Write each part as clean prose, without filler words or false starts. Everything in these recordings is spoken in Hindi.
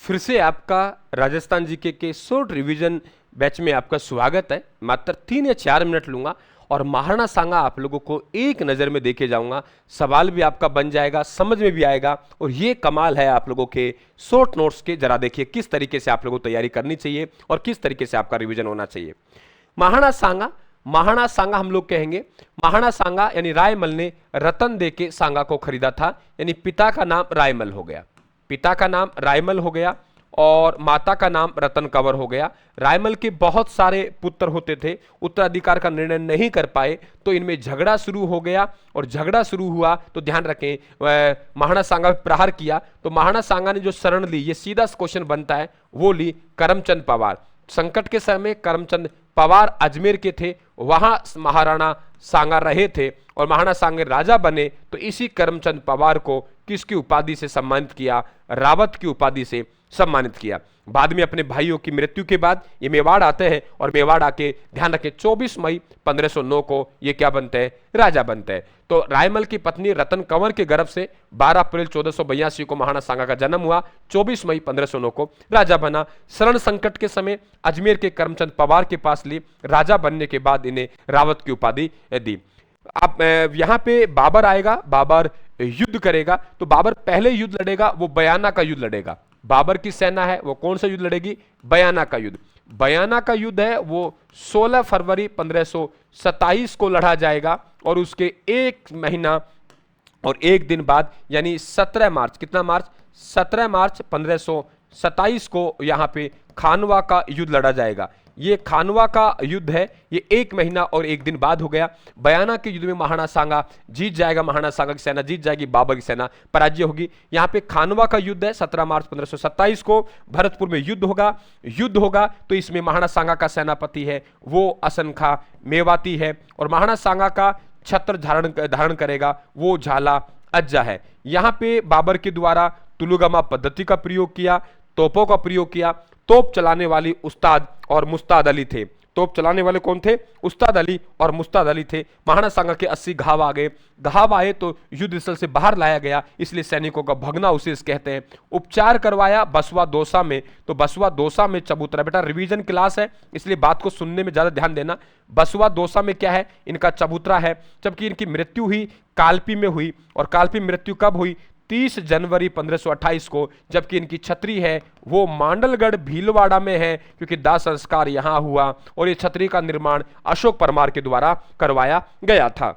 फिर से आपका राजस्थान जीके के शॉर्ट रिवीजन बैच में आपका स्वागत है। मात्र 3 या 4 मिनट लूंगा और महाराणा सांगा आप लोगों को एक नज़र में देखे जाऊंगा। सवाल भी आपका बन जाएगा, समझ में भी आएगा और ये कमाल है आप लोगों के शॉर्ट नोट्स के। जरा देखिए किस तरीके से आप लोगों को तैयारी करनी चाहिए और किस तरीके से आपका रिविजन होना चाहिए। महाराणा सांगा हम लोग कहेंगे। महाराणा सांगा यानी रायमल ने रतन दे के सांगा को खरीदा था, यानी पिता का नाम रायमल हो गया, पिता का नाम रायमल हो गया और माता का नाम रतन कंवर हो गया। रायमल के बहुत सारे पुत्र होते थे, उत्तराधिकार का निर्णय नहीं कर पाए तो इनमें झगड़ा शुरू हो गया और झगड़ा शुरू हुआ तो ध्यान रखें महाराणा सांगा पे प्रहार किया तो महाराणा सांगा ने जो शरण ली, ये सीधा क्वेश्चन बनता है, वो ली करमचंद पवार। संकट के समय करमचंद पवार अजमेर के थे, वहां महाराणा सांगा रहे थे और महाराणा सांगा राजा बने तो इसी करमचंद पवार को किसकी उपाधि से सम्मानित किया? रावत की उपाधि से सम्मानित किया। बाद में अपने भाइयों की मृत्यु के बाद ये मेवाड़ आते हैं और मेवाड़ आके ध्यान रखें 24 मई 1509 को ये क्या बनते हैं? राजा बनते हैं। तो रायमल की पत्नी रतन कंवर के गर्भ से 12 अप्रैल 1482 को महाराणा सांगा का जन्म हुआ, 24 मई 1509 को राजा बना। शरण संकट के समय अजमेर के करमचंद पवार के पास ली, राजा बनने के बाद इन्हें रावत की उपाधि दी। अब यहां पे बाबर आएगा, बाबर युद्ध करेगा तो बाबर पहले युद्ध लड़ेगा वो बयाना का युद्ध लड़ेगा। बाबर की सेना है वो कौन सा युद्ध लड़ेगी? बयाना का युद्ध। बयाना का युद्ध है वो 16 फरवरी 1527 को लड़ा जाएगा और उसके 1 महीना और 1 दिन बाद यानी 17 मार्च, कितना मार्च? 17 मार्च 1527 को यहां पे खानवा का युद्ध लड़ा जाएगा। ये खानवा का युद्ध है, ये 1 महीना और 1 दिन बाद हो गया। बयाना के युद्ध में महाराणा सांगा जीत जाएगा, महाराणा सांगा की सेना जीत जाएगी, बाबर की सेना पराजय होगी। यहाँ पे खानवा का युद्ध है 17 मार्च 1527 को भरतपुर में युद्ध होगा तो इसमें महाराणा सांगा का सेनापति है वो असन खां मेवाती है और महाराणा सांगा का छत्र धारण करेगा वो झाला अज्जा है। यहाँ पे बाबर के द्वारा तुलुगमा पद्धति का प्रयोग किया, तोपों का प्रयोग किया। तोप चलाने वाली उस्ताद और मुस्ताद अली थे। तोप चलाने वाले कौन थे? उस्ताद अली और मुस्ताद अली थे। महाराणा सांगा के 80 घाव आ गए, घाव आए तो युद्ध स्थल से बाहर लाया गया, इसलिए सैनिकों का भग्नावशेष कहते हैं। उपचार करवाया बसवा दोसा में, तो बसवा दोसा में चबूतरा, बेटा रिवीजन क्लास है इसलिए बात को सुनने में ज्यादा ध्यान देना। बसवा दोसा में क्या है? इनका चबूतरा है, जबकि इनकी मृत्यु हुई कालपी में हुई और कालपी मृत्यु कब हुई? 30 जनवरी 1528 को, जबकि इनकी छतरी है वो मांडलगढ़ भीलवाड़ा में है क्योंकि दाह संस्कार यहां हुआ और ये छतरी का निर्माण अशोक परमार के द्वारा करवाया गया था।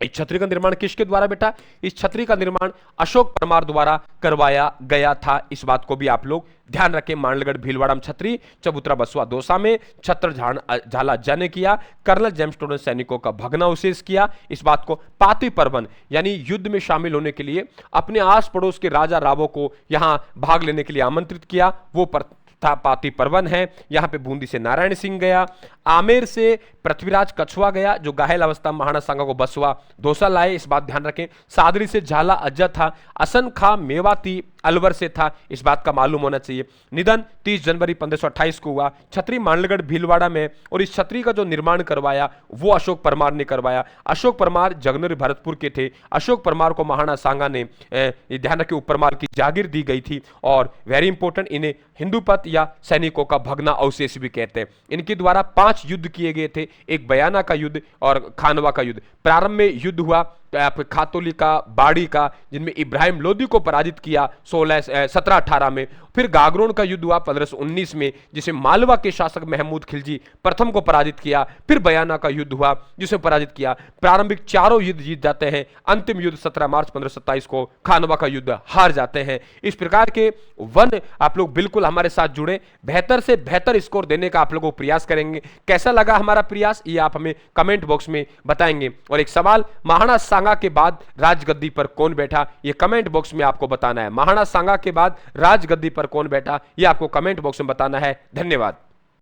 इस छतरी का निर्माण किसके द्वारा बेटा? इस छतरी का निर्माण अशोक परमार द्वारा करवाया गया था। इस बात को भी आप लोग ध्यान रखें। मांडलगढ़ भीलवाड़ा में छतरी, चबूतरा बसवा दोसा में छत्र झाला जन ने किया। कर्नल जेम्सटोन ने सैनिकों का भग्नावशेष किया। इस बात को पाती पर्वन यानी युद्ध में शामिल होने के लिए अपने आस पड़ोस के राजा रावों को यहां भाग लेने के लिए आमंत्रित किया, वो पाती पर्वन है। यहां पे बूंदी से नारायण सिंह गया, आमेर से पृथ्वीराज कछुआ गया जो घायल अवस्था महाराणा सांगा को बसवा दोसा लाए, इस बात ध्यान रखें। सादरी से झाला अज्जा था, असन खां मेवाती अलवर से था, इस बात का मालूम होना चाहिए। निधन 30 जनवरी 1528 को हुआ। छतरी मांडलगढ़ भीलवाड़ा में और इस छतरी का जो निर्माण करवाया वो अशोक परमार ने करवाया। अशोक परमार जगनौर भरतपुर के थे। अशोक परमार को महाराणा सांगा ने ध्यान रखें उपरमार की जागीर दी गई थी और वेरी इंपॉर्टेंट, इन्हें हिंदूपत या सैनिकों का भगना अवशेष भी कहते हैं। इनके द्वारा 5 युद्ध किए गए थे, एक बयाना का युद्ध और खानवा का युद्ध। प्रारंभ में युद्ध हुआ खातोली का, बाड़ी का, जिनमें इब्राहिम लोदी को पराजित किया 1718 में। फिर गागरोन का युद्ध हुआ 1519 में जिसे मालवा के शासक महमूद खिलजी प्रथम को पराजित किया। फिर बयाना का युद्ध हुआ जिसे पराजित किया। प्रारंभिक चारों युद्ध जीत जाते हैं, अंतिम युद्ध 17 मार्च 1527 को खानवा का युद्ध हार जाते हैं। इस प्रकार के आप लोग बिल्कुल हमारे साथ जुड़े, बेहतर से बेहतर स्कोर देने का आप लोगों को प्रयास करेंगे। कैसा लगा हमारा प्रयास ये आप हमें कमेंट बॉक्स में बताएंगे। और एक सवाल, महाराणा सांगा के बाद राजगद्दी पर कौन बैठा? ये कमेंट बॉक्स में आपको बताना है। महाराणा सांगा के बाद राजगद्दी पर कौन बैठा ये आपको कमेंट बॉक्स में बताना है। धन्यवाद।